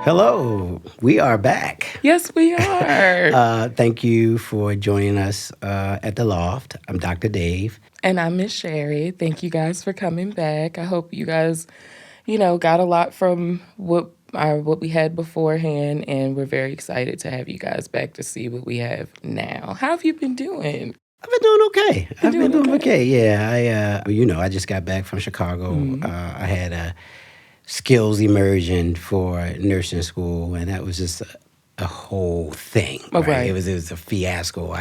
Hello, we are back. Yes, we are. Thank you for joining us at the Loft. I'm Dr. Dave. And I'm Miss Sherry. Thank you guys for coming back. I hope you guys, got a lot from what we had beforehand, and we're very excited to have you guys back to see what we have now. How have you been doing? I've been doing okay. I've been doing okay. Yeah, I just got back from Chicago. I had a skills immersion for nursing school, and that was just a whole thing. Oh, Right? right. It was a fiasco.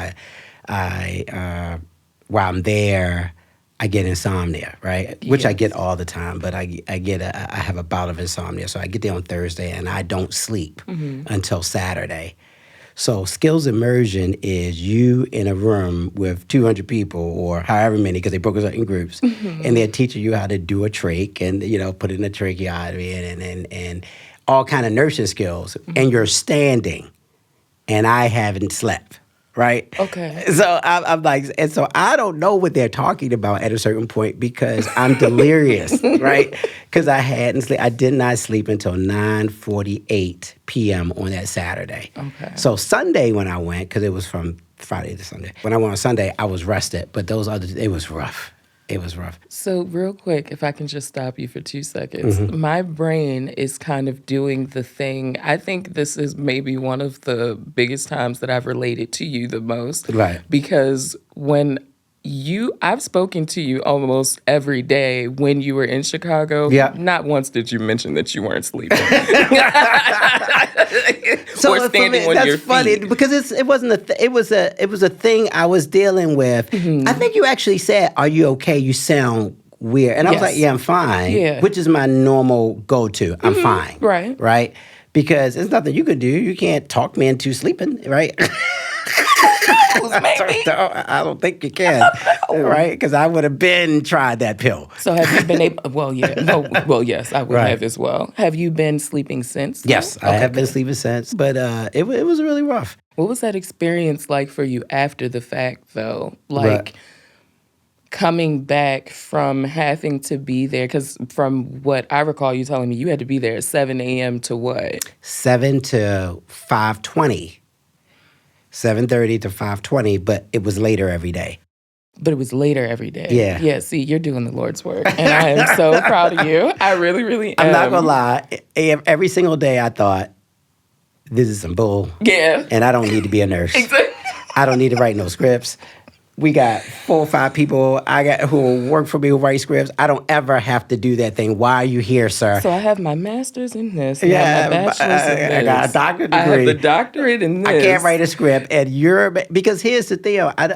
While I'm there, I get insomnia, right? Which I get all the time, but I have a bout of insomnia. So I get there on Thursday, and I don't sleep until Saturday. So skills immersion is you in a room with 200 people or however many, because they broke us up in groups, and they're teaching you how to do a trach and, put in a tracheotomy and all kind of nursing skills. And you're standing, and I haven't slept, right? Okay. So I'm like, and so I don't know what they're talking about at a certain point because I'm delirious, right? Because I did not sleep until 9:48 p.m. on that Saturday. Okay. So Sunday when I went, because it was from Friday to Sunday. When I went on Sunday, I was rested, but it was rough. It was rough. So real quick, if I can just stop you for 2 seconds. My brain is kind of doing the thing. I think this is maybe one of the biggest times that I've related to you the most. Right. Because I've spoken to you almost every day when you were in Chicago. Yeah. Not once did you mention that you weren't sleeping. So or standing on that's your funny feet. because it wasn't it was a thing I was dealing with. I think you actually said, "Are you okay? You sound weird," and I was Yes. like, "Yeah, I'm fine." Yeah. Which is my normal go-to. I'm fine. Right. Right. Because there's nothing you could do. You can't talk me into sleeping. Right. Maybe. I don't think you can. Right. Because I would have been tried that pill. So have you been able? Well, yeah. No. Well, yes, I would Right. have as well. Have you been sleeping since? though? Yes, I have been sleeping since, but it was really rough. What was that experience like for you after the fact, though? Right. Coming back from having to be there, because from what I recall you telling me, you had to be there at 7 a.m. to what? 7 to 5:20. 7:30 to 5:20, but it was later every day. But it was later every day. Yeah. Yeah, see, you're doing the Lord's work. And I am so proud of you. I really, really am. I'm not gonna lie. Every single day I thought, this is some bull. Yeah. And I don't need to be a nurse. Exactly. I don't need to write no scripts. We got 4 or 5 people who work for me who write scripts. I don't ever have to do that thing. Why are you here, sir? So I have my master's in this. And I have my bachelor's in this. I got a doctorate degree. I have the doctorate in this. I can't write a script, and because here's the thing. I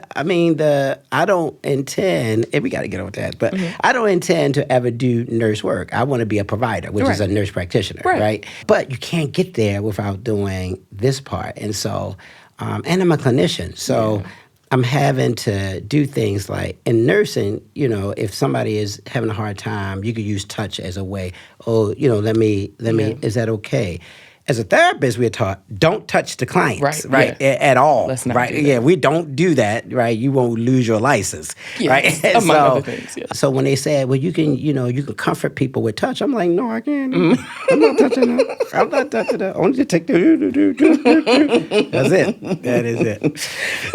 don't intend, and we got to get on that, but I don't intend to ever do nurse work. I want to be a provider, which is a nurse practitioner, right? But you can't get there without doing this part, and so, and I'm a clinician, so. Yeah. I'm having to do things like in nursing, if somebody is having a hard time, you could use touch as a way. Oh, let me, is that okay? As a therapist, we're taught, don't touch the clients, right? Yeah. At all, Let's not right? do that. Yeah, we don't do that, right? You won't lose your license, Yes, right? among other things, yes. So when they said, well, you can comfort people with touch, I'm like, no, I can't. I'm not touching that. I'm not touching that. Only to take the That's it. That is it.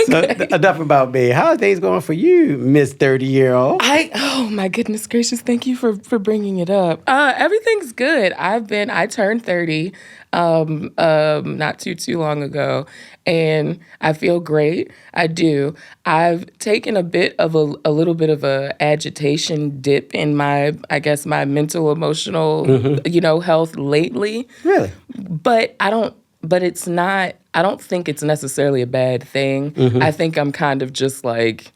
So enough about me. How are things going for you, Miss 30-year-old? Oh my goodness gracious! Thank you for bringing it up. Everything's good. I turned 30. Not too long ago, and I feel great. I do. I've taken a little bit of a agitation dip in my mental, emotional, health lately. Really? But it's not. I don't think it's necessarily a bad thing. I think I'm kind of just like,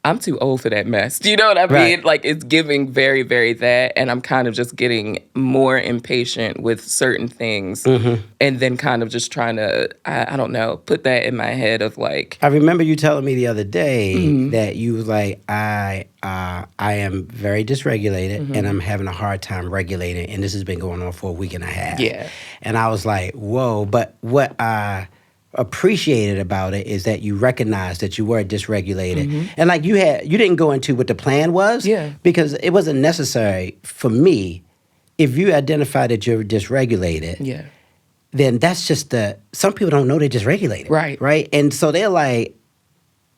I'm too old for that mess. Do you know what I mean? Right. Like, it's giving very, very that. And I'm kind of just getting more impatient with certain things. And then kind of just trying to, I don't know, put that in my head of like. I remember you telling me the other day that you was like, I am very dysregulated and I'm having a hard time regulating. And this has been going on for a week and a half. Yeah. And I was like, whoa. But what I appreciated about it is that you recognized that you were dysregulated. And like you didn't go into what the plan was. Yeah. Because it wasn't necessary for me. If you identify that you're dysregulated, Yeah. then that's just some people don't know they're dysregulated. Right. Right. And so they're like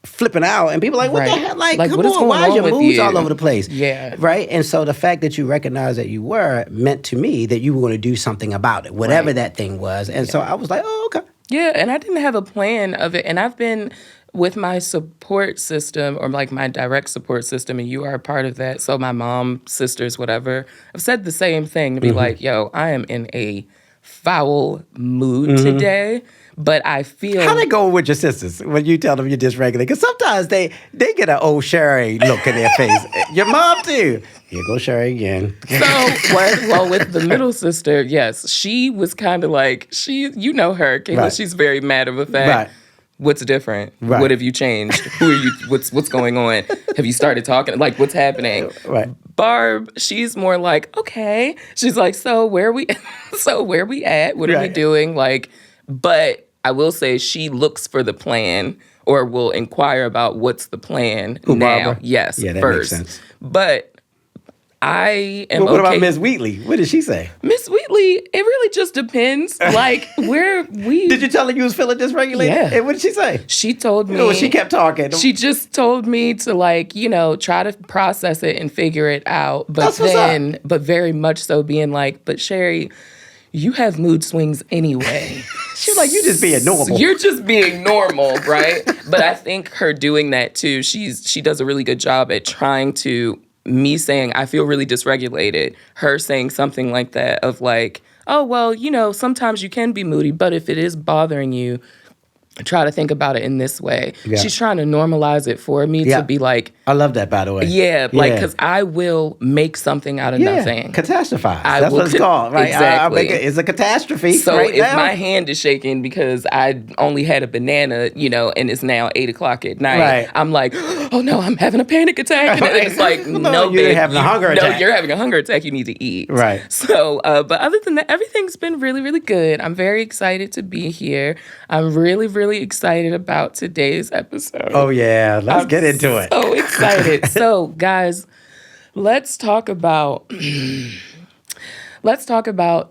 flipping out, and people are like, what the Right. hell? Like, Like, come what is on, going why is on your with moods you? all over the place? Yeah. Right. And so the fact that you recognize that you were meant to me that you were going to do something about it, whatever Right. that thing was. And so I was like, oh, okay. Yeah, and I didn't have a plan of it. And I've been with my support system, or like my direct support system, and you are a part of that. So my mom, sisters, whatever, I've said the same thing to be like, yo, I am in a foul mood today, but I feel... How they go with your sisters when you tell them you're dysregulated? Because sometimes they get an old Sherry look in their face. Your mom too. Here goes Sherry again. So, well, with the middle sister, yes, she was kind of like, you know her, Kayla, Right. she's very matter of fact. Right. What's different? Right. What have you changed? Who are you? What's going on? Have you started talking? Like, what's happening? Right. Barb, she's more like, okay. She's like, so where we at? What are we Right. doing? Like, but I will say she looks for the plan, or will inquire about what's the plan Who, now. Barbara? Yes, Yeah, that first. makes sense. But I am But what okay. about Miss Wheatley? What did she say? Miss Wheatley, it really just depends. Like, Did you tell her you was feeling dysregulated? Yeah. And what did she say? She told me. Oh, she kept talking. She just told me to, like, try to process it and figure it out. But That's what's up. but very much so being like, but Sherry, you have mood swings anyway. She was like, you just being normal. You're just being normal, right? But I think her doing that too, she does a really good job at trying to, me saying, I feel really dysregulated, her saying something like that of like, oh, well, sometimes you can be moody, but if it is bothering you, try to think about it in this way. Yeah. She's trying to normalize it for me Yeah. to be like, I love that, by the way. yeah, like, because I will make something out of nothing. Catastrophize. I That's will what it's called, right? Exactly. It's a catastrophe So right if now. my hand is shaking because I only had a banana, and it's now 8:00 at night, Right. I'm like, oh no, I'm having a panic attack. And it's like, no, you're babe, having a hunger No, attack. you're having a hunger attack. You need to eat. Right. So, but other than that, everything's been really, really good. I'm very excited to be here. I'm really, really excited about today's episode. Oh, yeah. Let's get into it. So excited. So, guys, let's talk about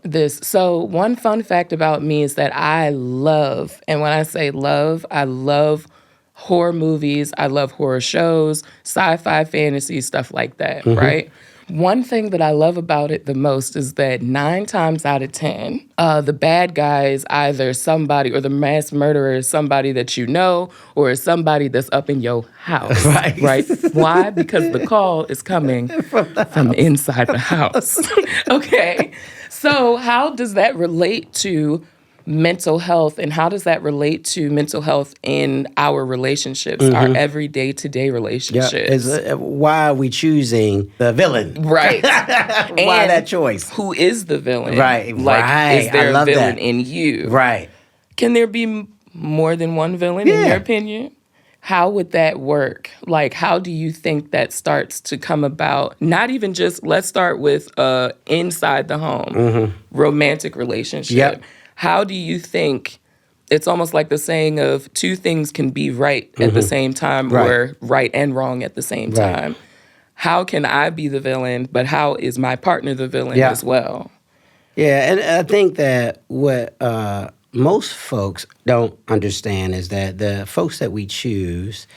this. So, one fun fact about me is that I love, and when I say love, I love horror movies. I love horror shows, sci-fi, fantasy, stuff like that, right? One thing that I love about it the most is that 9 times out of 10, the bad guy is either somebody, or the mass murderer is somebody that you know, or is somebody that's up in your house. Right. Why? Because the call is coming from inside the house. Okay. So how does that relate to mental health, and how does that relate to mental health in our relationships, our everyday today relationships? Why are we choosing the villain? Right. Why And that choice? Who is the villain? Right, Like, right. is there I a love villain that. in you? Right. Can there be more than one villain in Yeah. your opinion? How would that work? Like, how do you think that starts to come about? Not even just, let's start with inside the home, romantic relationship. Yep. How do you think, it's almost like the saying of 2 things can be right at the same time, Right. or right and wrong at the same Right. time. How can I be the villain, but how is my partner the villain Yeah. as well? Yeah, and I think that what most folks don't understand is that the folks that we choose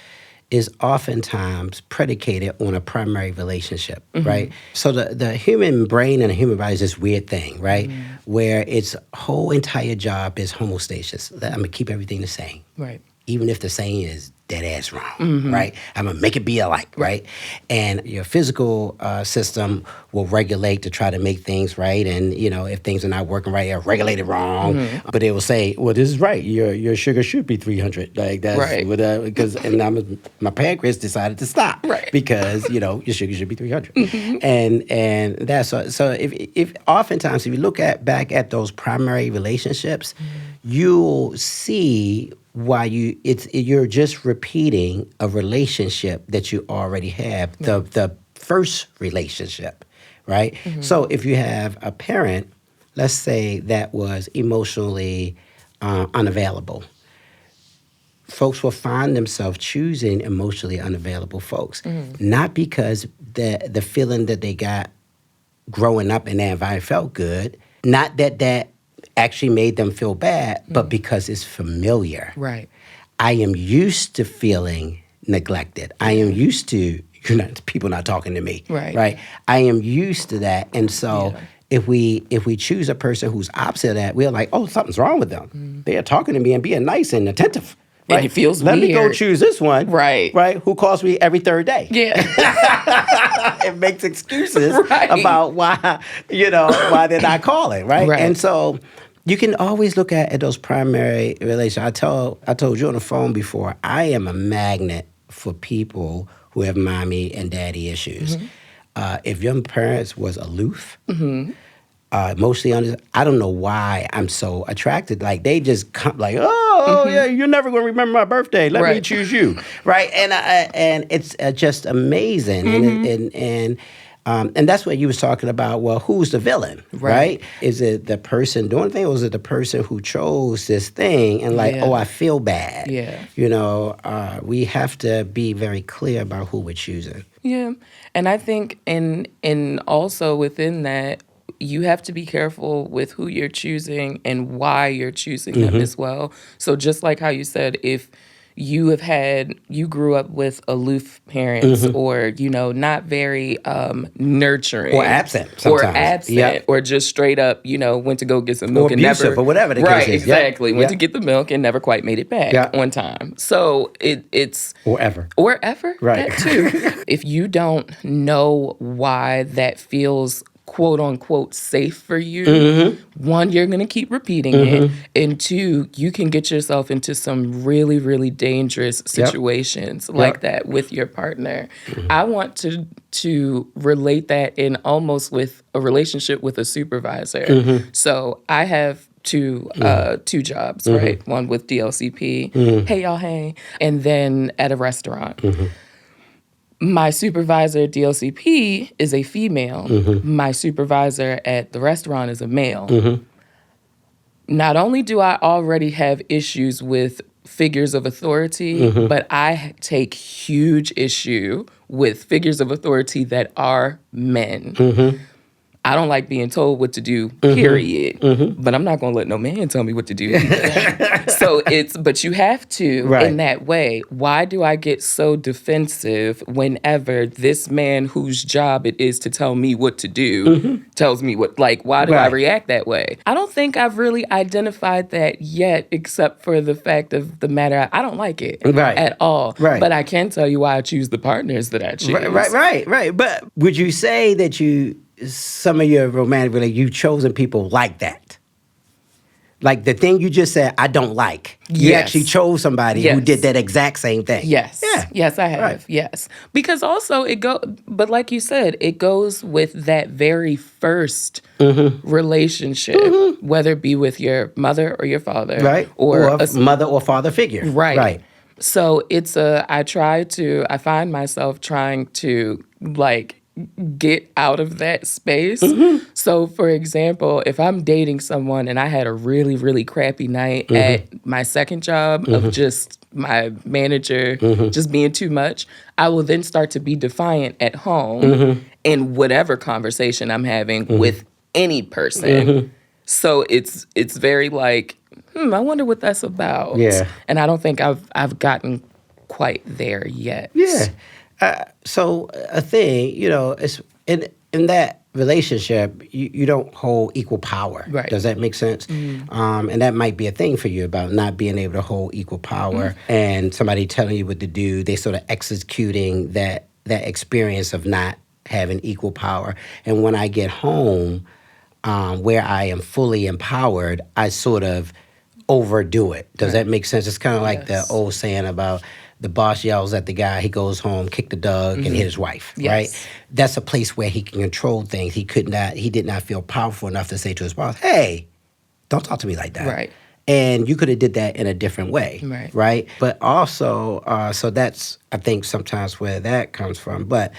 is oftentimes predicated on a primary relationship, right? So the human brain and the human body is this weird thing, right? Where its whole entire job is homeostasis. I'm going to keep everything the same. Right. Even if the saying is dead ass wrong, right? I'm gonna make it be alike, right? And your physical system will regulate to try to make things right. And if things are not working right, it'll regulate it wrong. But it will say, "Well, this is right. Your sugar should be 300." Like that's Right. because my pancreas decided to stop, Right. Because your sugar should be 300, and that's so. If oftentimes if you look back at those primary relationships, you'll see why you're just repeating a relationship that you already have, the first relationship, right? So if you have a parent, let's say that was emotionally unavailable, folks will find themselves choosing emotionally unavailable folks, not because the feeling that they got growing up in that environment felt good, not that actually made them feel bad, but because it's familiar. Right. I am used to feeling neglected. I am used to people not talking to me. Right. I am used to that. And so if we choose a person who's opposite of that, we're like, oh, something's wrong with them. They are talking to me and being nice and attentive. Right? And it feels Let me go weird. choose this one. Right. Who calls me every third day. Yeah. It makes excuses Right. about why they're not calling. Right. Right. And so you can always look at those primary relations. I told you on the phone before, I am a magnet for people who have mommy and daddy issues. If your parents was aloof, mostly I don't know why I'm so attracted. Like they just come like, yeah, you're never going to remember my birthday. Let me choose you, right? And it's just amazing, and that's what you was talking about. Well, who's the villain, right? Is it the person doing the thing, or is it the person who chose this thing and oh, I feel bad? Yeah. We have to be very clear about who we're choosing. Yeah, and I think in also within that, you have to be careful with who you're choosing and why you're choosing them as well. So just like how you said, if you grew up with aloof parents or, not very nurturing. Or absent sometimes. Or just straight up, went to go get some milk or and abusive, never. or whatever the case right, is. exactly. Went to get the milk and never quite made it back on time. So it's... Or ever. Right. That too. If you don't know why that feels quote unquote safe for you, one, you're going to keep repeating it. And two, you can get yourself into some really, really dangerous situations like that with your partner. I want to relate that in almost with a relationship with a supervisor. So I have two jobs, right? One with DLCP, hey y'all, hey, and then at a restaurant. My supervisor at DLCP is a female. My supervisor at the restaurant is a male. Not only do I already have issues with figures of authority, but I take huge issue with figures of authority that are men. I don't like being told what to do, period. But I'm not going to let no man tell me what to do. But you have to in that way. Why do I get so defensive whenever this man whose job it is to tell me what to do tells me why do I react that way? I don't think I've really identified that yet, except for the fact of the matter, I don't like it at all. But I can tell you why I choose the partners that I choose. Right. But would you say that some of your romantic relationships, you've chosen people like that? Like the thing you just said, I don't like. You actually chose somebody who did that exact same thing. Yes. Yeah. Yes, I have. Yes. Because also but like you said, it goes with that very first relationship, whether it be with your mother or your father. Right. Or a mother or father figure. Right. So I find myself trying to get out of that space. So, for example, if I'm dating someone and I had a really, really crappy night at my second job of just my manager just being too much, I will then start to be defiant at home in whatever conversation I'm having with any person. So it's very I wonder what that's about. Yeah. And I don't think I've gotten quite there yet. Yeah. So a thing, it's in that relationship, you don't hold equal power. Right. Does that make sense? And that might be a thing for you about not being able to hold equal power and somebody telling you what to do. They sort of executing that experience of not having equal power. And when I get home, where I am fully empowered, I sort of overdo it. Does that make sense? It's kind of like the old saying about the boss yells at the guy, he goes home, kick the dog, and hit his wife, right? That's a place where he can control things. He did not feel powerful enough to say to his boss, hey, don't talk to me like that. Right. And you could have did that in a different way, right? But also, so that's, I think, sometimes where that comes from. But,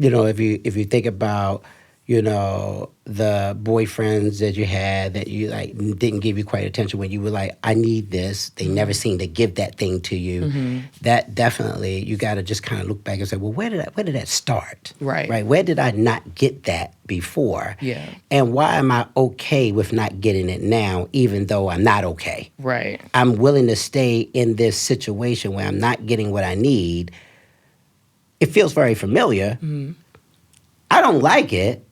if you think about, the boyfriends that you had that you like didn't give you quite attention when you were like, I need this. They never seem to give that thing to you. That definitely, you got to just kind of look back and say, well, where did that start? Right. Where did I not get that before? Yeah. And why am I okay with not getting it now, even though I'm not okay? Right. I'm willing to stay in this situation where I'm not getting what I need. It feels very familiar. I don't like it,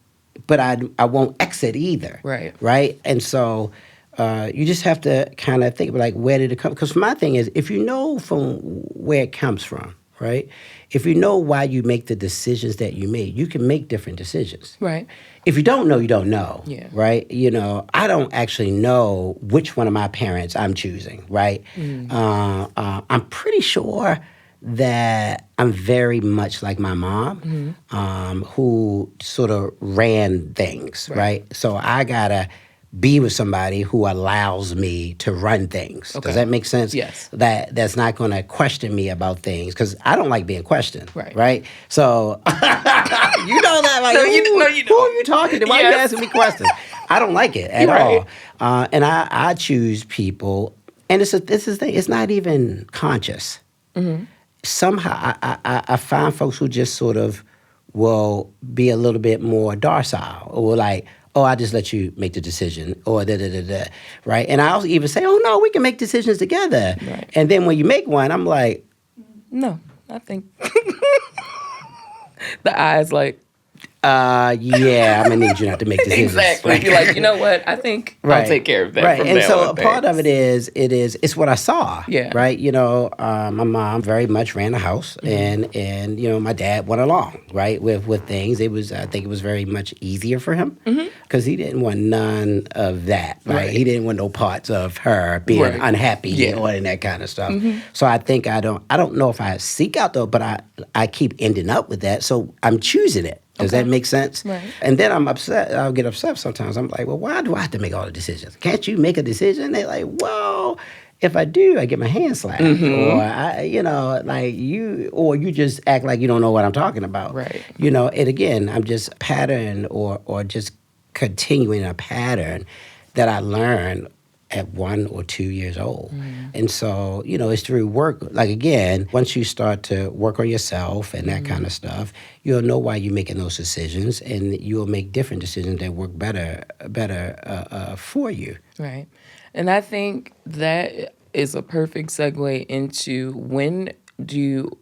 but I won't exit either. Right. Right? And so you just have to kind of think, like, where did it come? Because my thing is, if you know from where it comes from, right? If you know why you make the decisions that you make, you can make different decisions. Right. If you don't know, you don't know. Yeah. Right? I don't actually know which one of my parents I'm choosing, right? I'm pretty sure that I'm very much like my mom, who sort of ran things, right? So I gotta be with somebody who allows me to run things. Okay. Does that make sense? Yes. That's not going to question me about things, because I don't like being questioned. Right. So you know that, like, No, you don't. who are you talking to? Why are you asking me questions? I don't like it at all. And I choose people, and this is the thing. It's not even conscious. Somehow I find folks who just sort of will be a little bit more docile, or like, oh, I just let you make the decision, or da-da-da-da, right? And I'll even say, oh, no, we can make decisions together. Right. And then when you make one, I'm like, No, I think the eyes like, yeah, I'm going to need you not to make decisions. exactly. Right? You're like, you know what? I think I'll take care of that. Right. From And now so on, a part thanks. of it's what I saw. Yeah. Right. My mom very much ran the house, and my dad went along, right, with things. I think it was very much easier for him, because he didn't want none of that. Right. He didn't want no parts of her being unhappy or any that kind of stuff. So I think I don't know if I seek out though, but I keep ending up with that. So I'm choosing it. Does that make sense? Right. And then I'm upset. I'll get upset sometimes. I'm like, well, why do I have to make all the decisions? Can't you make a decision? They're like, well, if I do, I get my hand slapped. Or you just act like you don't know what I'm talking about. Right. And again, I'm just pattern or just continuing a pattern that I learned at 1 or 2 years old. And so, it's through work. Like, again, once you start to work on yourself and that kind of stuff, you'll know why you're making those decisions, and you'll make different decisions that work better for you. Right. And I think that is a perfect segue into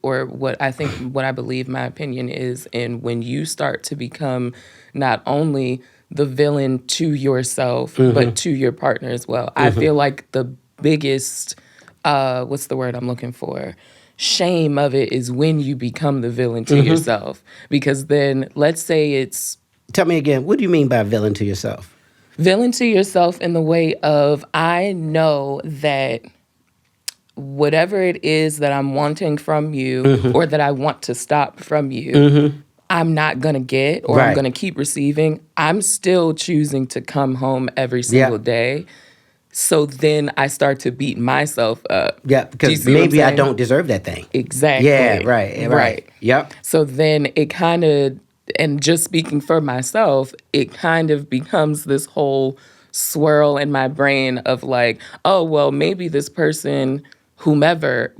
what I believe my opinion is, and when you start to become not only the villain to yourself, but to your partner as well. I feel like the biggest, what's the word I'm looking for? Shame of it is when you become the villain to yourself. Because then, let's say it's... Tell me again, what do you mean by villain to yourself? Villain to yourself in the way of, I know that whatever it is that I'm wanting from you or that I want to stop from you, I'm not going to get, or I'm going to keep receiving. I'm still choosing to come home every single day. So then I start to beat myself up. Yeah, because maybe I don't deserve that thing. Exactly. Yeah, right. Yep. So then it kind of, and just speaking for myself, it kind of becomes this whole swirl in my brain of like, oh, well, maybe this person, whomever,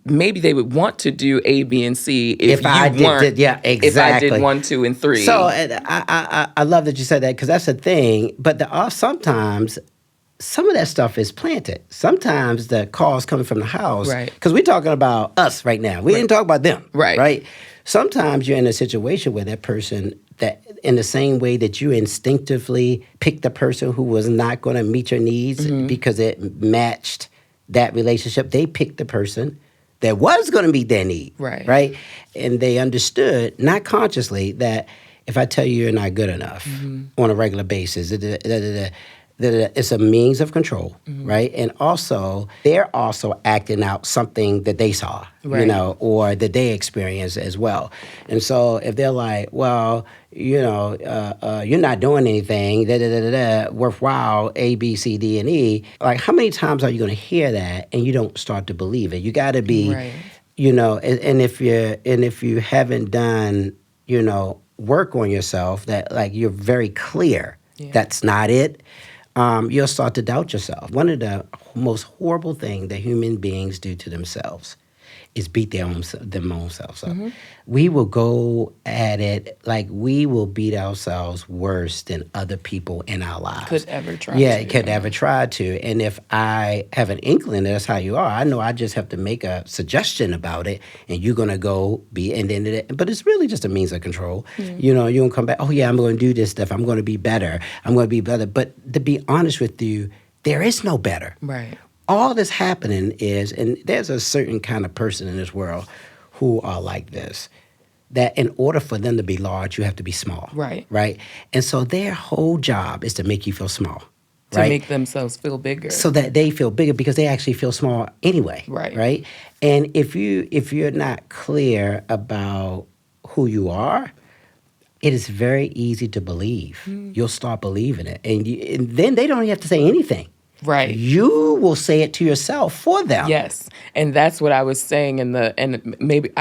maybe they would want to do A, B, and C if I did 1, 2, and 3. So I love that you said that, because that's the thing. But sometimes some of that stuff is planted. Sometimes the calls coming from the house, right? Because we're talking about us right now. We didn't talk about them, right? Right. Sometimes you're in a situation where that person, that in the same way that you instinctively picked the person who was not going to meet your needs because it matched that relationship, they picked the person that was going to meet their need, right? And they understood, not consciously, that if I tell you you're not good enough on a regular basis, it's a means of control, right? And also, they're also acting out something that they saw, or that they experienced as well. And so if they're like, well, you're not doing anything, worthwhile, A, B, C, D, and E, like, how many times are you going to hear that and you don't start to believe it? You got to be, and if you haven't done, work on yourself, that like you're very clear that's not it, you'll start to doubt yourself. One of the most horrible things that human beings do to themselves is beat their own selves up. We will go at it like we will beat ourselves worse than other people in our lives. Could ever try Yeah, to. could ever try to. And if I have an inkling that's how you are, I know I just have to make a suggestion about it, and you're gonna go be and then. But it's really just a means of control. You know, you're gonna come back. Oh yeah, I'm gonna do this stuff. I'm gonna be better. I'm gonna be better. But to be honest with you, there is no better. Right. All that's happening is, and there's a certain kind of person in this world who are like this, that in order for them to be large, you have to be small. Right. Right? And so their whole job is to make you feel small. To right? make themselves feel bigger. So that they feel bigger because they actually feel small anyway. Right. Right? And if you're not clear about who you are, it is very easy to believe. You'll start believing it. And then they don't even have to say anything. Right. You will say it to yourself for them. Yes. And that's what I was saying and maybe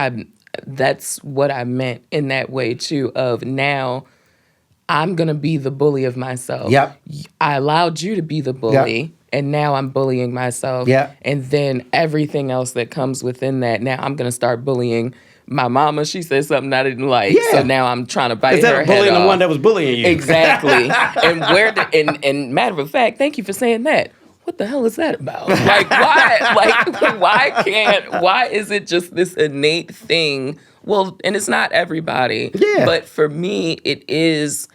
that's what I meant in that way too, of now I'm going to be the bully of myself. Yep. I allowed you to be the bully, and now I'm bullying myself. Yep. And then everything else that comes within that, now I'm going to start bullying my mama. She said something I didn't like. Yeah. So now I'm trying to bite Instead her of bullying head the off. one that was bullying you. Exactly. And matter of fact, thank you for saying that. What the hell is that about? Like, why? Like, why is it just this innate thing? Well, and it's not everybody. Yeah. But for me, it is.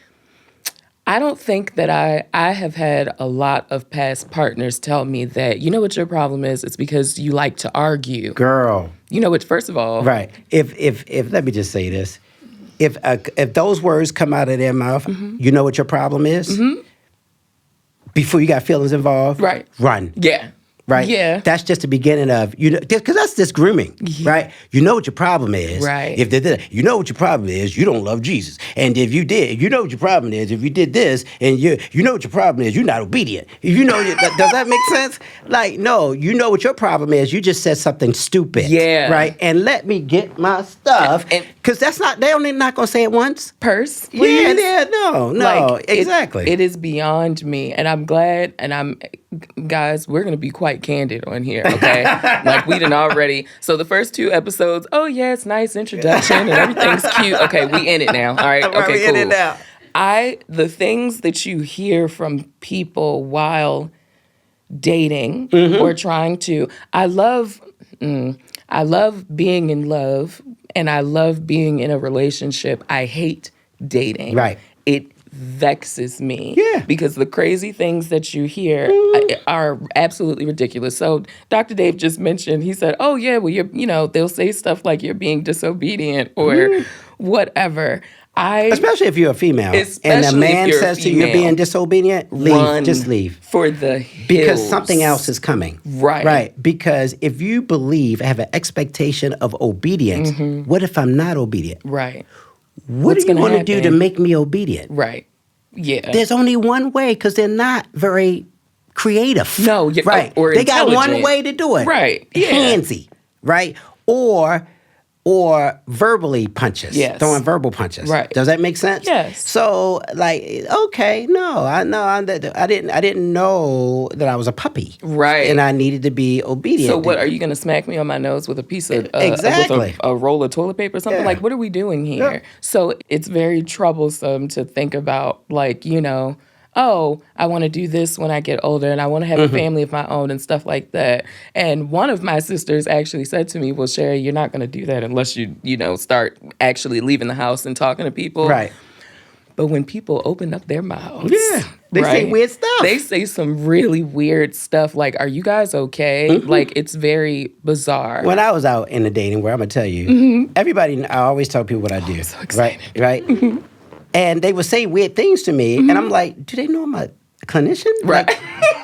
I don't think that I have had a lot of past partners tell me that, you know what your problem is? It's because you like to argue. Girl. You know what, first of all. Right. If let me just say this. If those words come out of their mouth, you know what your problem is? Before you got feelings involved, Right. Run. Yeah. Right? Yeah. That's just the beginning of, because that's just grooming, right? You know what your problem is. Right. You know what your problem is, you don't love Jesus. And if you did, you know what your problem is, if you did this, and you know what your problem is, you're not obedient. You know, does that make sense? Like, no, you know what your problem is, you just said something stupid. Yeah. Right? And let me get my stuff, because they're not going to say it once. Purse, please. Yeah, no, Like, exactly. It is beyond me. And I'm glad, guys, we're going to be quite candid on here, okay? Like, we done already. So the first 2 episodes, oh, yeah, it's nice introduction and everything's cute. Okay, we in it now. All right, okay, we cool. in it now. The things that you hear from people while dating or trying to, I love being in love and I love being in a relationship. I hate dating. Right. It vexes me. Yeah. Because the crazy things that you hear are absolutely ridiculous. So Dr. Dave just mentioned, he said, oh yeah, well, they'll say stuff like you're being disobedient or whatever. Especially if you're a female. And a man says to you, you're being disobedient, leave. Just leave. For the hills. Because something else is coming. Right. Right. Because if you have an expectation of obedience, what if I'm not obedient? Right. What are you going to do to make me obedient? Right. Yeah. There's only one way because they're not very creative. No. Right. Or they got one way to do it. Right. Yeah. Handsy. Right. Or verbally punches. Yes. Throwing verbal punches. Right. Does that make sense? Yes. So, like, okay, no, I didn't know that I was a puppy. Right. And I needed to be obedient. So what, are you going to smack me on my nose with a piece of, Exactly. with a roll of toilet paper or something? Yeah. Like, what are we doing here? Yeah. So it's very troublesome to think about, like, oh, I want to do this when I get older and I want to have a family of my own and stuff like that. And one of my sisters actually said to me, well, Sherry, you're not going to do that unless you start actually leaving the house and talking to people. Right. But when people open up their mouths, they say weird stuff. They say some really weird stuff like, are you guys okay? Like, it's very bizarre. When I was out in the dating world, I'm going to tell you, everybody, I always tell people what I do. I'm so excited. Right? And they would say weird things to me, and I'm like, do they know I'm a clinician? Right. Like,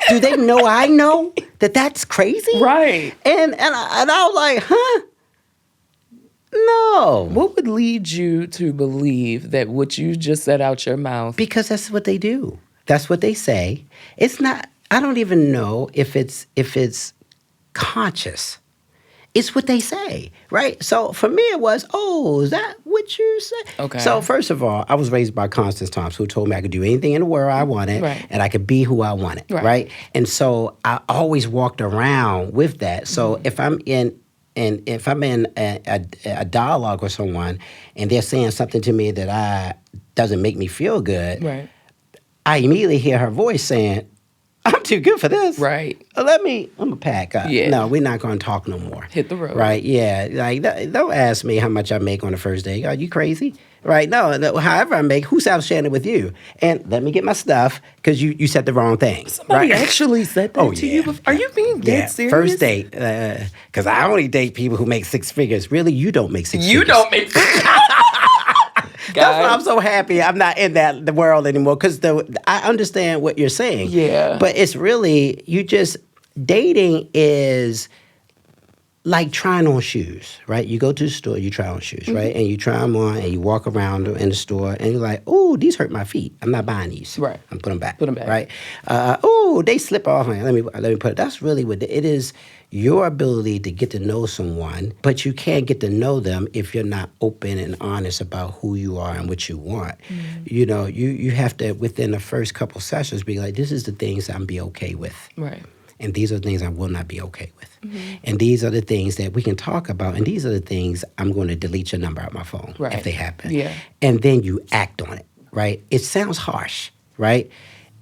do they know I know that that's crazy? Right. And I was like, huh? No. What would lead you to believe that what you just said out your mouth? Because that's what they do. That's what they say. It's not, I don't even know if it's conscious. it's what they say, right? So for me, it was, oh, is that what you say? Okay. So first of all, I was raised by Constance Thompson, who told me I could do anything in the world I wanted, Right. and I could be who I wanted, right? And so I always walked around with that. So if I'm in a dialogue with someone and they're saying something to me that doesn't make me feel good, Right. I immediately hear her voice saying, I'm too good for this. Right. I'm gonna pack up. Yeah. No, we're not gonna talk no more. Hit the road. Right, yeah. Like, don't ask me how much I make on the first day. Are you crazy? Right, no, however I make, who's out sharing it with you? And let me get my stuff, because you said the wrong thing. Somebody right? actually said that to you before? Are you being dead serious? First date, because I only date people who make six figures. Really, you don't make six figures. You don't make That's why I'm so happy I'm not in the world anymore, because I understand what you're saying. Yeah. But it's really, dating is like trying on shoes, right? You go to the store, you try on shoes, right? And you try them on, and you walk around in the store, and you're like, oh, these hurt my feet. I'm not buying these. Right. I'm putting them back. Put them back. Right? Oh, they slip off. Let me put it. That's really what it is. Your ability to get to know someone, but you can't get to know them if you're not open and honest about who you are and what you want. You know, you have to, within the first couple sessions, be like, this is the things I'm be okay with. Right. And these are the things I will not be okay with. And these are the things that we can talk about. And these are the things I'm going to delete your number out my phone if they happen. Yeah. And then you act on it, right? It sounds harsh, right?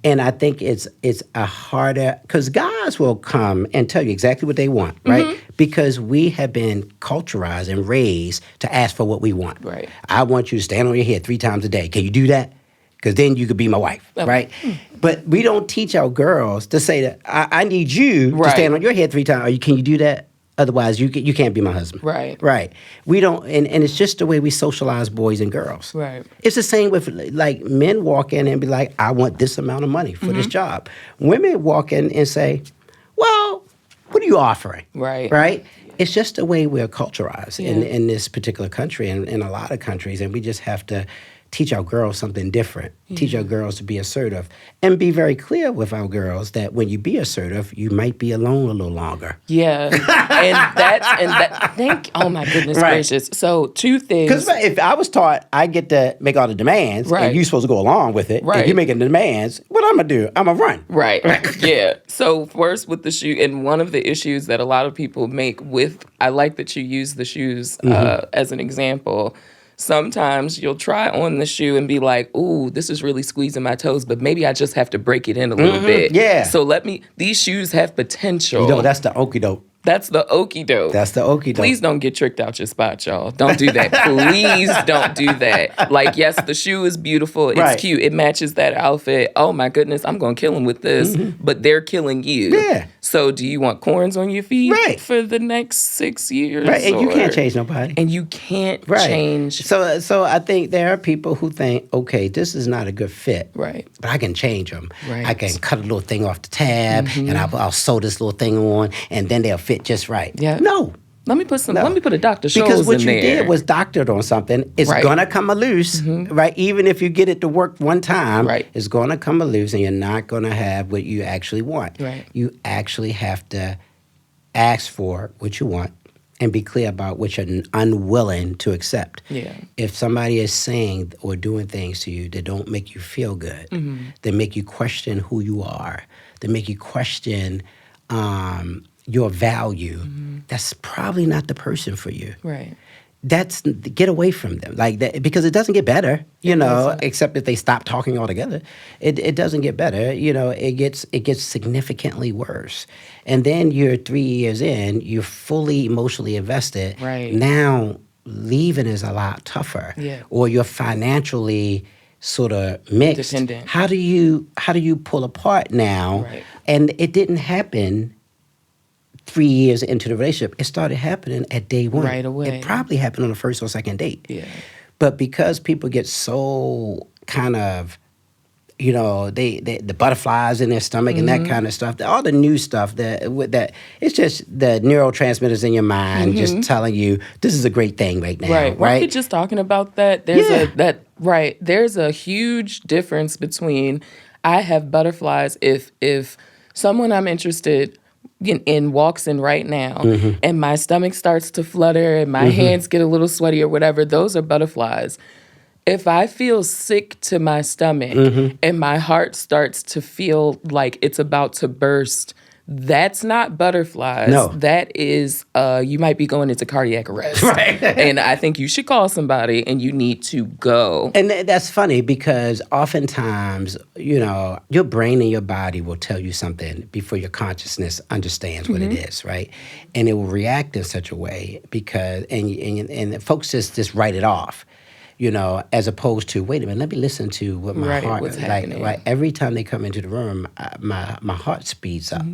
And I think it's a harder, because guys will come and tell you exactly what they want, right? Because we have been culturalized and raised to ask for what we want. Right. I want you to stand on your head 3 times a day. Can you do that? Because then you could be my wife, right? But we don't teach our girls to say that, I need you to stand on your head 3 times. Can you do that? Otherwise, you can't be my husband. Right. Right. We don't, and it's just the way we socialize boys and girls. Right. It's the same with, like, men walk in and be like, I want this amount of money for this job. Women walk in and say, well, what are you offering? Right. Right? It's just the way we're culturized in this particular country and in a lot of countries, and we just have to teach our girls something different. Teach our girls to be assertive and be very clear with our girls that when you be assertive, you might be alone a little longer. Yeah. Oh my goodness gracious. So 2 things. Because if I was taught I get to make all the demands and you're supposed to go along with it, and you're making the demands, what I'm going to do? I'm going to run. Right. Yeah. So first with the shoe, and one of the issues that a lot of people make with, I like that you use the shoes as an example. Sometimes you'll try on the shoe and be like, ooh, this is really squeezing my toes, but maybe I just have to break it in a little bit. Yeah. So these shoes have potential. You know, that's the okie doke. That's the okie doke. That's the okie doke. Please don't get tricked out your spot, y'all. Don't do that. Please don't do that. Like, yes, the shoe is beautiful. It's cute. It matches that outfit. Oh, my goodness, I'm going to kill them with this. But they're killing you. Yeah. So do you want corns on your feet for the next 6 years? Right, and you can't change nobody. And you can't change. So I think there are people who think, okay, this is not a good fit. Right. But I can change them. Right. I can cut a little thing off the tab, and I'll sew this little thing on, and then they'll fit just right. Yeah. No. Let me put a Dr. Scholl's because what in you there. did was doctored on something. It's gonna come loose, right? Even if you get it to work one time, it's gonna come loose, and you're not gonna have what you actually want. Right. You actually have to ask for what you want and be clear about what you're unwilling to accept. Yeah. If somebody is saying or doing things to you that don't make you feel good, that make you question who you are, that make you question your value, that's probably not the person for you. Right. Get away from them, like that, because it doesn't get better, except if they stop talking altogether. It doesn't get better, it gets significantly worse. And then you're 3 years in, you're fully emotionally invested. Right. Now leaving is a lot tougher. Yeah. Or you're financially sort of mixed. Dependent. How do you pull apart now? Right. And it didn't happen 3 years into the relationship. It started happening at day one. Right away. It probably happened on the first or second date. Yeah. But because people get so kind of, the butterflies in their stomach and that kind of stuff, all the new stuff that it's just the neurotransmitters in your mind just telling you this is a great thing right now. Right. Weren't we just talking about that? There's a huge difference between I have butterflies if someone I'm interested and walks in right now, and my stomach starts to flutter and my hands get a little sweaty or whatever, those are butterflies. If I feel sick to my stomach and my heart starts to feel like it's about to burst, that's not butterflies. No. That is, you might be going into cardiac arrest. Right. And I think you should call somebody and you need to go. And that's funny because oftentimes, your brain and your body will tell you something before your consciousness understands what it is, right? And it will react in such a way because, and folks just write it off. As opposed to, wait a minute, let me listen to what my heart what's happening. Right, every time they come into the room, my heart speeds up,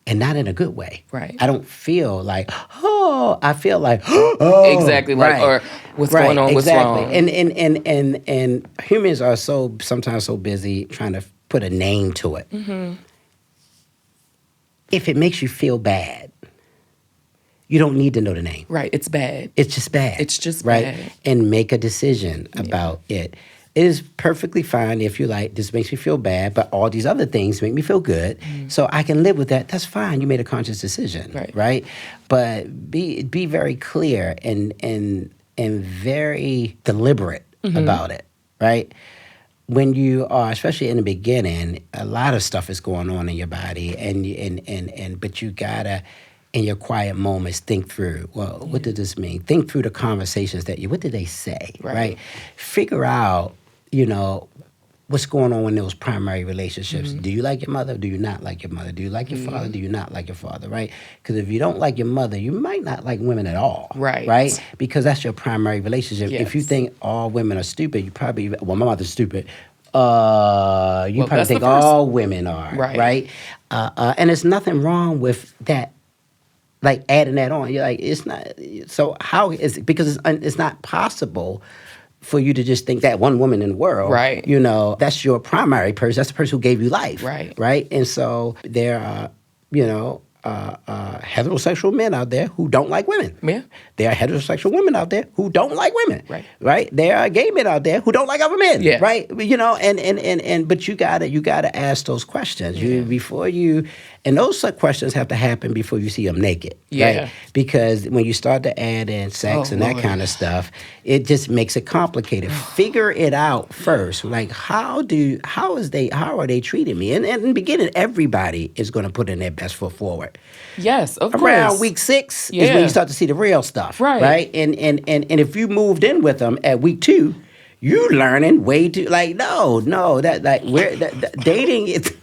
and not in a good way. Right. I don't feel like I feel like exactly, like, or what's going on, what's wrong. And humans are sometimes so busy trying to put a name to it. If it makes you feel bad, you don't need to know the name. Right, it's bad. It's just bad. It's just right? bad. And make a decision about it. It is perfectly fine if you like, this makes me feel bad, but all these other things make me feel good. So I can live with that. That's fine. You made a conscious decision. Right? But be very clear and very deliberate about it. Right? When you are, especially in the beginning, a lot of stuff is going on in your body, but you gotta, in your quiet moments, think through, well, what did this mean? Think through the conversations what did they say, right? Figure out, what's going on in those primary relationships. Do you like your mother? Do you not like your mother? Do you like your father? Do you not like your father, right? Because if you don't like your mother, you might not like women at all, right? Because that's your primary relationship. If you think all women are stupid, you probably, well, my mother's stupid. You probably think all women are, right? And there's nothing wrong with that. Like adding that on, you're like, it's not. So how is it? Because it's not possible for you to just think that one woman in the world, right? That's your primary person. That's the person who gave you life, right? And so there are, heterosexual men out there who don't like women. Yeah. There are heterosexual women out there who don't like women. Right. There are gay men out there who don't like other men. Yeah. Right. But you gotta ask those questions. And those questions have to happen before you see them naked. Yeah. Right? Because when you start to add in sex and that kind of stuff, it just makes it complicated. Figure it out first. Like how are they treating me? And in the beginning, everybody is going to put in their best foot forward. Yes, of course. Around week 6 is when you start to see the real stuff. Right. And if you moved in with them at week 2, you learning way too dating is.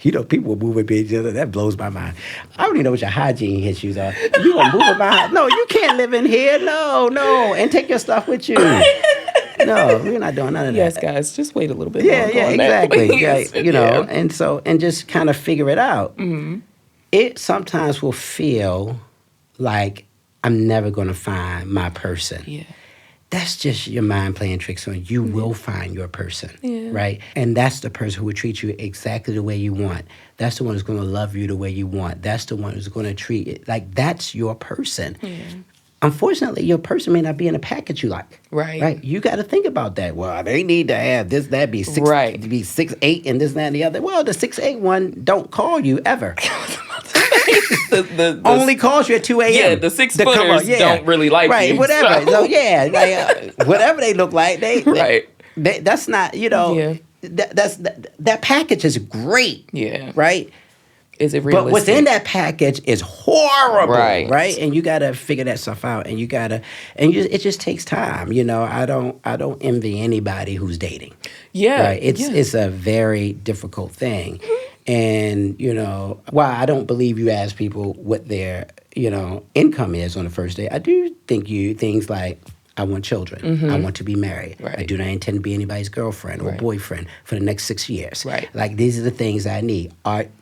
People will move with each other. That blows my mind. I don't even know what your hygiene issues are. You want to move with my No, you can't live in here. No. And take your stuff with you. No, we're not doing none of that. Yes, guys, just wait a little bit longer on exactly. that, and just kind of figure it out. It sometimes will feel like I'm never going to find my person. Yeah. That's just your mind playing tricks on you. You will find your person, right? And that's the person who will treat you exactly the way you want. That's the one who's going to love you the way you want. That's the one who's going to treat it like that's your person. Yeah. Unfortunately, your person may not be in a package you like. Right. You got to think about that. Well, they need to have this, that, be 6'8", and this, that, and the other. Well, the 6'8" one don't call you ever. the only calls you at 2 a.m. Yeah, the 6-footers don't really like you. Whatever. So whatever they look like, they that's not, that package is great. Yeah. Right? Is it realistic? But within that package is horrible, right? And you got to figure that stuff out, and it just takes time. I don't envy anybody who's dating. Yeah, right. It's a very difficult thing, and while I don't believe you ask people what their income is on the first day, I do think things like, I want children. I want to be married. I do not intend to be anybody's girlfriend or boyfriend for the next 6 years. Like, these are the things I need.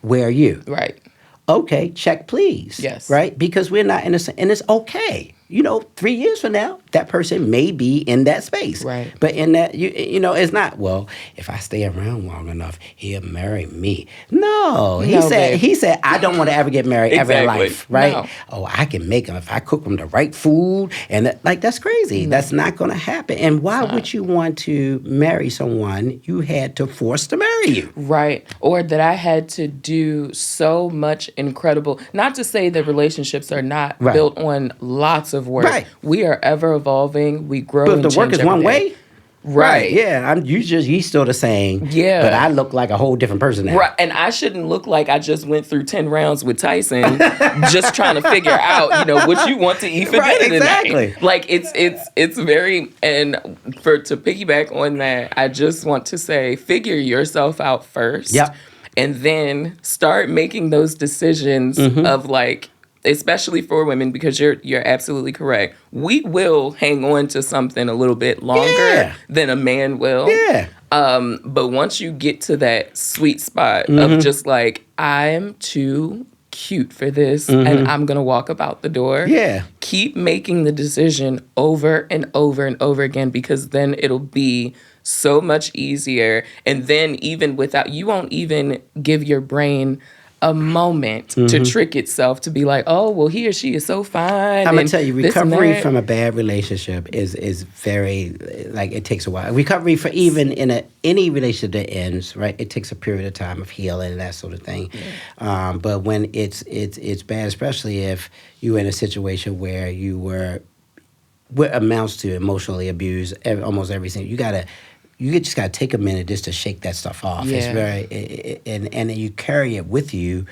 Where are you? Right. Okay, check, please. Yes. Right? Because we're not innocent, and it's okay. 3 years from now, that person may be in that space. Right. But in that, it's not, well, if I stay around long enough, he'll marry me. No. He said, I don't want to ever get married ever in life, right? No. Oh, I can make him if I cook him the right food. And that's crazy. That's not going to happen. And why would you want to marry someone you had to force to marry you? Right. Or that I had to do so much incredible, not to say that relationships are not built on lots of work. Right. We are ever evolving. We grow. But if the work is one way, right? Yeah, he's still the same. Yeah, but I look like a whole different person now. Right, and I shouldn't look like I just went through 10 rounds with Tyson, just trying to figure out, what you want to eat for dinner tonight. Exactly. Like it's very, and to piggyback on that, I just want to say, figure yourself out first. Yep. And then start making those decisions of like, especially for women, because you're absolutely correct. We will hang on to something a little bit longer than a man will. Yeah. But once you get to that sweet spot of just like, I'm too cute for this and I'm going to walk about the door. Yeah. Keep making the decision over and over and over again, because then it'll be so much easier. And then even without, you won't even give your brain a moment to trick itself to be like, oh, well, he or she is so fine. I'm going to tell you, recovery from a bad relationship is very, like, it takes a while. Recovery for even in any relationship that ends, right, it takes a period of time of healing and that sort of thing. Yeah. But when it's bad, especially if you're in a situation where you were, what amounts to emotionally abused almost everything, you just gotta take a minute just to shake that stuff off. Yeah. It's very, and you carry it with you,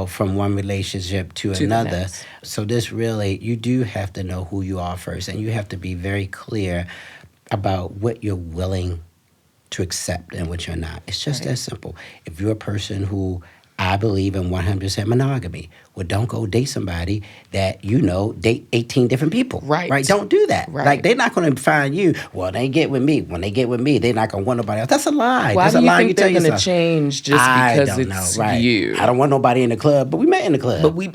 from one relationship to another. So this really, you do have to know who you are first, and you have to be very clear about what you're willing to accept and what you're not. It's just that simple. If you're a person who, I believe in 100% monogamy, well, don't go date somebody that date 18 different people. Right? Don't do that. Right. Like, they're not going to find you. Well, they get with me. When they get with me, they're not going to want nobody else. That's a lie. Why That's do a you lie think they're going to change just because it's you? I don't want nobody in the club, but we met in the club. But we...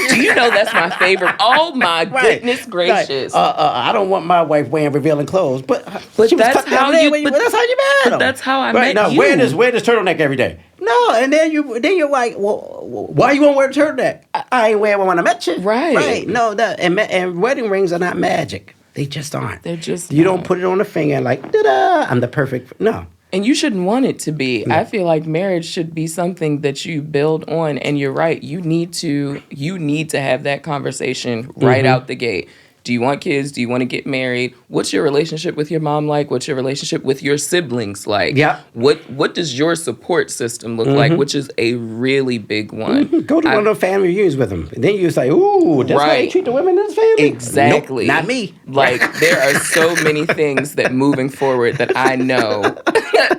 Do you know that's my favorite? Oh my goodness gracious! I don't want my wife wearing revealing clothes, but she was that's how you. That's how you met But that's how I met you. Wear this turtleneck every day. No, and then you're like, well, why you want to wear the turtleneck? I ain't wearing one when I met you. Right. No, and wedding rings are not magic. They just aren't. They're just. You don't put it on a finger and like, da-da, I'm the perfect. No. And you shouldn't want it to be. No. I feel like marriage should be something that you build on. And you're right. You need to have that conversation right out the gate. Do you want kids? Do you want to get married? What's your relationship with your mom like? What's your relationship with your siblings like? Yeah. What does your support system look like? Which is a really big one. Go to one of the family reunions with them. And then you say, ooh, that's how they treat the women in this family? Exactly. Nope, not me. Like, there are so many things that moving forward that I know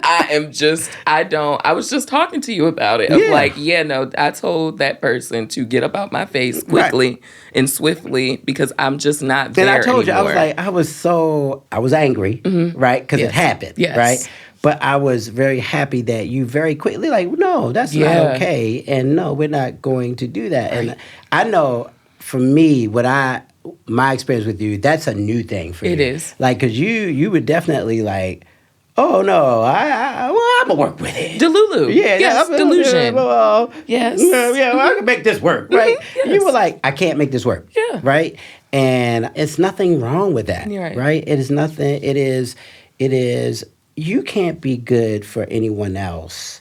I was just talking to you about it. I told that person to get up out my face quickly and swiftly because I'm just not there anymore. And I told you, I was like, I was angry, right? Because it happened, right? But I was very happy that you very quickly like, no, that's not okay. And no, we're not going to do that. Right. And I know for me, my experience with you, that's a new thing for you. It is. Like, because you would definitely like, oh, no, I'm going to work with it. Delulu. Yeah. Yes, delusion. Yes. Yeah, I can make this work, right? Yes. You were like, I can't make this work. Yeah. Right? And it's nothing wrong with that. You're right? It is nothing. It is, you can't be good for anyone else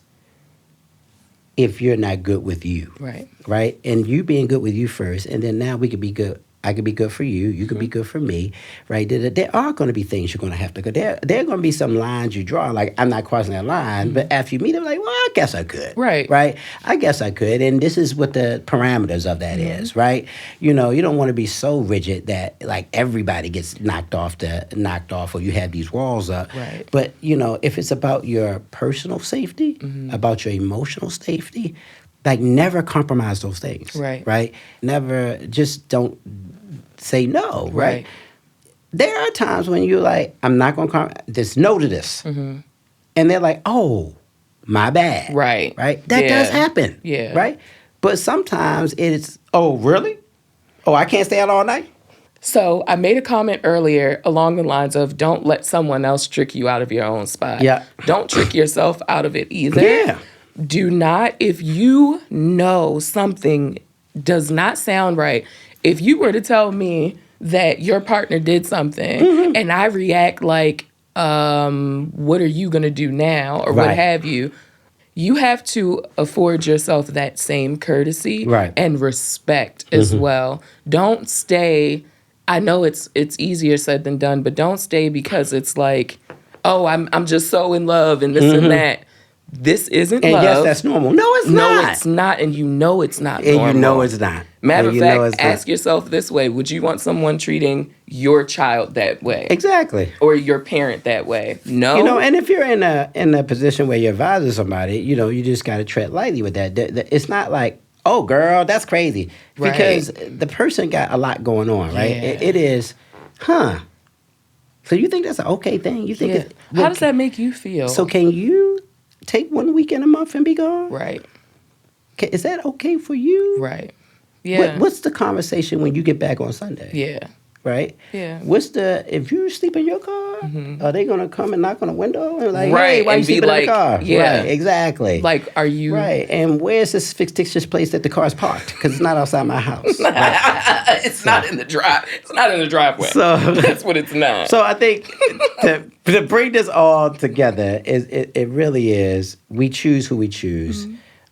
if you're not good with you. Right. Right? And you being good with you first, and then now we could be good. I could be good for you. You could be good for me, right? There are going to be things you're going to have to go. There are going to be some lines you draw. Like, I'm not crossing that line. But after you meet them, like, well, I guess I could. Right? I guess I could. And this is what the parameters of that is, right? You don't want to be so rigid that, like, everybody gets knocked off or you have these walls up. Right. But, if it's about your personal safety, about your emotional safety, like, never compromise those things. Right? Never, just don't say no, right? There are times when you're like, I'm not going to just no to this. And they're like, oh, my bad. Right? That does happen. Yeah. Right? But sometimes it's, oh, really? Oh, I can't stay out all night? So I made a comment earlier along the lines of don't let someone else trick you out of your own spot. Yeah. Don't trick yourself out of it either. Yeah. Do not, if you know something does not sound right, if you were to tell me that your partner did something and I react like, what are you going to do now? Or what Right. have you. You have to afford yourself that same courtesy Right. and respect as well. Don't stay. I know it's easier said than done, but don't stay because it's like, oh, I'm just so in love and this and that. This isn't And love. yes, that's normal. No, it's not. No, it's not, and you know it's not And normal. you know it's not. Matter And of you know fact, it's ask not. yourself this way: would you want someone treating your child that way, Exactly. or your parent that way? No. You know, and if you're in a position where you're advising somebody, you know, you just got to tread lightly with that. It's not like, oh, girl, that's crazy, because the person got a lot going on, right? Yeah. It is, huh? So you think that's an okay thing? You think? Yeah. How does that make you feel? So can you take 1 weekend a month and be gone? Right. Is that okay for you? Right. Yeah. What's the conversation when you get back on Sunday? Yeah. Right? Yeah. If you sleep in your car, are they gonna come and knock on the window and like, Right, hey, why and you be sleeping in like, the car? yeah. Right, exactly. Like, are you Right, and where's this fictitious place that the car's parked? Because it's not outside my house. Right. It's not in the drive. It's not in the driveway. So That's what it's not. So I think to bring this all together, it really is, we choose who we choose.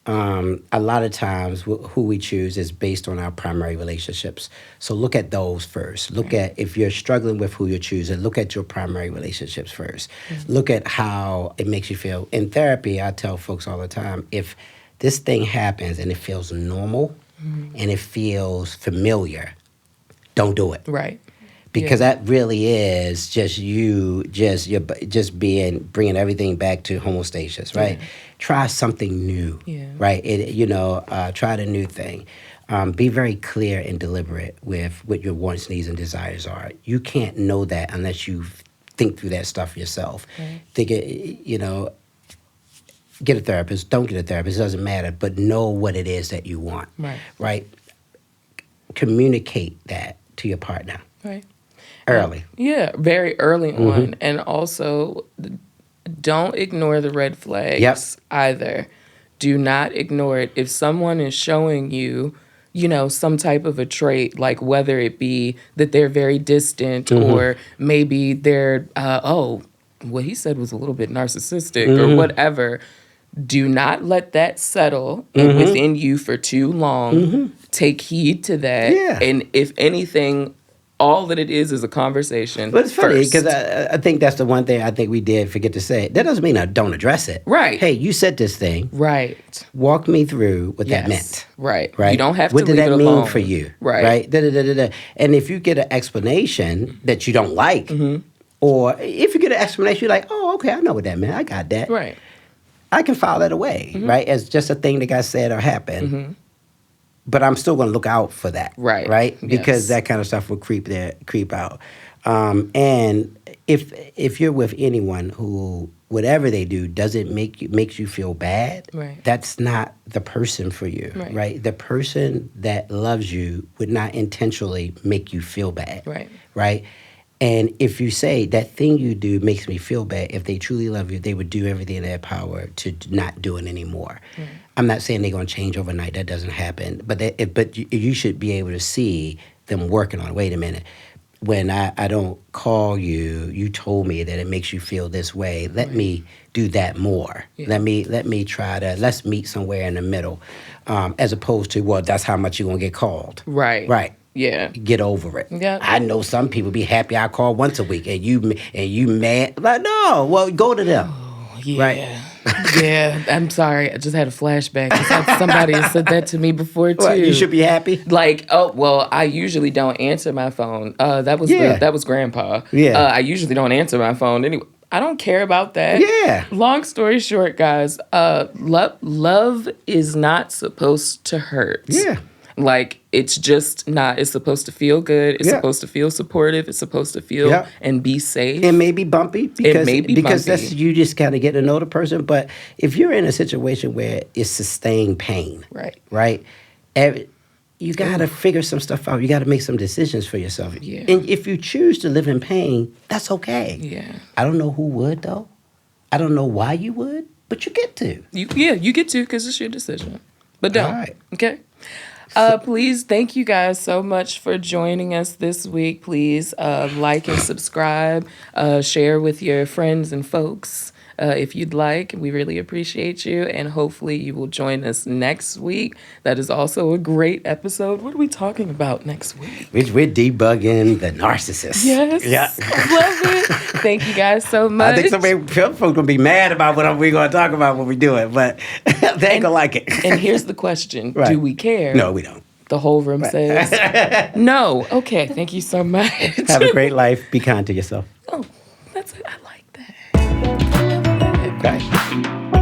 A lot of times who we choose is based on our primary relationships. So look at those first. Look at, if you're struggling with who you're choosing, look at your primary relationships first. Look at how it makes you feel. In therapy, I tell folks all the time, if this thing happens and it feels normal and it feels familiar, don't do it. Right. Because that really is just you, bringing everything back to homeostasis, right? Yeah. Try something new, Yeah. right? Try the new thing. Be very clear and deliberate with what your wants, needs, and desires are. You can't know that unless you think through that stuff yourself. Get a therapist. Don't get a therapist. It doesn't matter. But know what it is that you want, right? Communicate that to your partner. Right. Early. Yeah, very early on. And also, don't ignore the red flags either. Do not ignore it. If someone is showing you, some type of a trait, like whether it be that they're very distant or maybe they're, what he said was a little bit narcissistic or whatever, do not let that settle within you for too long. Take heed to that. Yeah. And if anything, all that it is a conversation. But it's funny first. because I think that's the one thing I think we did forget to say. That doesn't mean I don't address it. Right. Hey, you said this thing. Right. Walk me through what that meant. Right. Right. You don't have what to leave did that it mean alone. for you? Right. Right. Da-da-da-da-da. And if you get an explanation that you don't like, or if you get an explanation, you're like, oh, okay, I know what that meant. I got that. Right. I can file that away, right, as just a thing that got said or happened. But I'm still going to look out for that, right? Because that kind of stuff will creep out. And if you're with anyone who whatever they do doesn't makes you feel bad, that's not the person for you, right? The person that loves you would not intentionally make you feel bad, right? And if you say that thing you do makes me feel bad, if they truly love you, they would do everything in their power to not do it anymore. I'm not saying they're going to change overnight. That doesn't happen. But you should be able to see them working on it. Wait a minute. When I don't call you, you told me that it makes you feel this way. Let me do that more. Let me try to, let's meet somewhere in the middle, as opposed to, well, that's how much you're going to get called. Right. Yeah. Get over it. Yeah. I know some people be happy I call once a week and you mad. Like, no, well, go to them. Yeah. Right. Yeah. I'm sorry. I just had a flashback. Somebody has said that to me before too. What, you should be happy? Like, oh, well, I usually don't answer my phone. That was Grandpa. Yeah. I usually don't answer my phone anyway. I don't care about that. Yeah. Long story short, guys, love is not supposed to hurt. Yeah. Like, it's just not. It's supposed to feel good. It's supposed to feel supportive. It's supposed to feel and be safe. It may be bumpy because that's you just kind of get to know the person. But if you're in a situation where it's sustained pain, right, you got to figure some stuff out. You got to make some decisions for yourself. Yeah. And if you choose to live in pain, that's okay. Yeah. I don't know who would, though. I don't know why you would, but you get to. You get to because it's your decision. But don't. All right. Okay? Please, thank you guys so much for joining us this week. Please like and subscribe. Share with your friends and folks if you'd like. We really appreciate you. And hopefully you will join us next week. That is also a great episode. What are we talking about next week? We're debugging the narcissist. Yes. Yeah. Love it. Thank you guys so much. I think some folks going to be mad about what we're going to talk about when we do it, but they ain't going to like it. And here's the question. Right. Do we care? No, we don't. The whole room says no. Okay, thank you so much. Have a great life. Be kind to yourself. Oh, I like that. Okay.